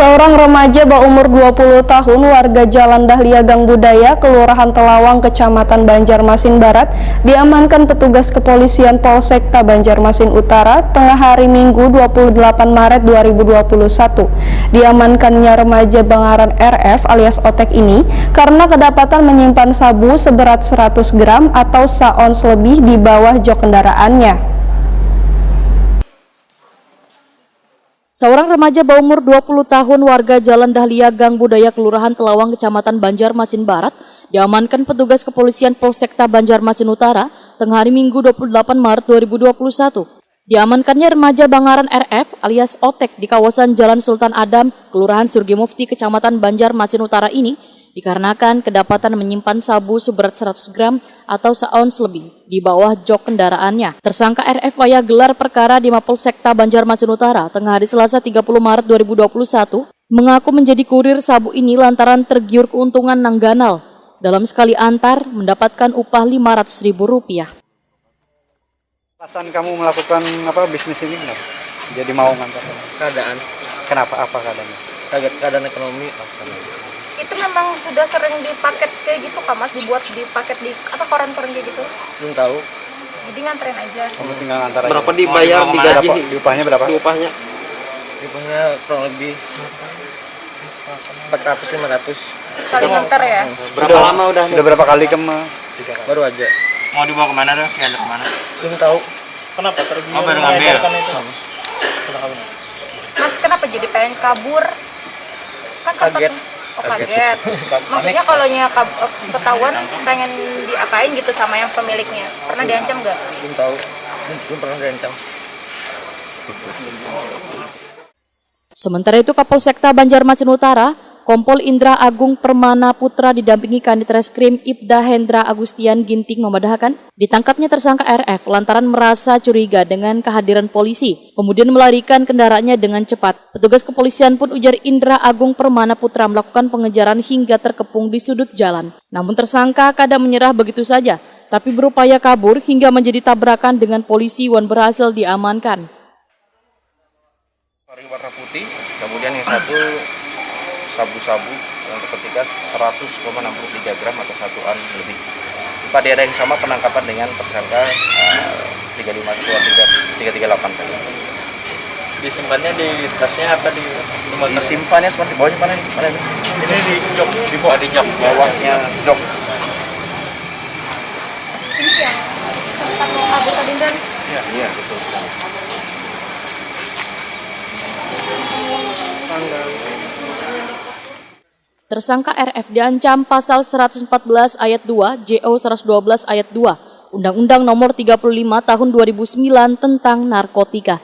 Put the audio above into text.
Seorang remaja berumur 20 tahun warga Jalan Dahlia Gang Budaya, Kelurahan Telawang, Kecamatan Banjarmasin Barat, diamankan petugas kepolisian Polsekta Banjarmasin Utara tengah hari Minggu 28 Maret 2021. Diamankannya remaja Bangaran RF alias Otek ini karena kedapatan menyimpan sabu seberat 100 gram atau saons lebih di bawah jok kendaraannya. Seorang remaja berumur 20 tahun warga Jalan Dahlia Gang Budaya Kelurahan Telawang Kecamatan Banjarmasin Barat diamankan petugas kepolisian Polsekta Banjarmasin Utara tengah hari Minggu 28 Maret 2021. Diamankannya remaja Bangaran RF alias Otek di kawasan Jalan Sultan Adam, Kelurahan Surgi Mufti, Kecamatan Banjarmasin Utara ini dikarenakan kedapatan menyimpan sabu seberat 100 gram atau saons lebih di bawah jok kendaraannya. Tersangka RF waya gelar perkara di Mapolsekta Banjarmasin Utara tengah hari Selasa 30 Maret 2021 mengaku menjadi kurir sabu ini lantaran tergiur keuntungan nangganal. Dalam sekali antar mendapatkan upah Rp500.000. Alasan kamu melakukan bisnis ini kenapa? Jadi mau ngantar? Keadaan. Kenapa? Apa keadaannya? Keadaan ekonomi. Itu memang sudah sering dipaket kayak gitu Kak Mas, dibuat dipaket di koran-koran kayak gitu? Belum tahu. Jadi nganterin aja. Kamu tinggal ngantar aja. Berapa dibayar, digaji? Upahnya berapa? Upahnya kurang lebih 400-500. Sekali nganter ya? Berapa lama udah? Sudah berapa kali kamu? Baru aja. Mau dibawa kemana tuh? Ya, kemana? Belum tahu. Kenapa tergiur? Baru ngambil. Mas kenapa jadi pengen kabur? Kan Kaget. Kaget. Maksudnya kalau ketahuan pengen diapain gitu sama yang pemiliknya? Pernah diancam nggak? Belum tahu. Belum pernah diancam. Sementara itu Kapolsekta Banjarmasin Utara, Kompol Indra Agung Permana Putra didampingi Kanit Reskrim Ibda Hendra Agustian Ginting memedahkan ditangkapnya tersangka RF lantaran merasa curiga dengan kehadiran polisi, kemudian melarikan kendaraannya dengan cepat. Petugas kepolisian pun ujar Indra Agung Permana Putra melakukan pengejaran hingga terkepung di sudut jalan. Namun tersangka kadang menyerah begitu saja, tapi berupaya kabur hingga menjadi tabrakan dengan polisi yang berhasil diamankan. Warna putih, kemudian yang satu sabu-sabu untuk ketika 100,63 gram atau satuan lebih. Pada daerah yang sama penangkapan dengan tersangka 338 tadi. Disimpannya di tasnya apa di rumah? Disimpannya seperti bawahnya mana ini? Ini di jok, di bawah di jok. Bawahnya jok. Ini yang tempat mau kabur tadi dan? Iya betul. Tersangka RF diancam pasal 114 ayat 2, JO 112 ayat 2, Undang-Undang Nomor 35 Tahun 2009 tentang narkotika.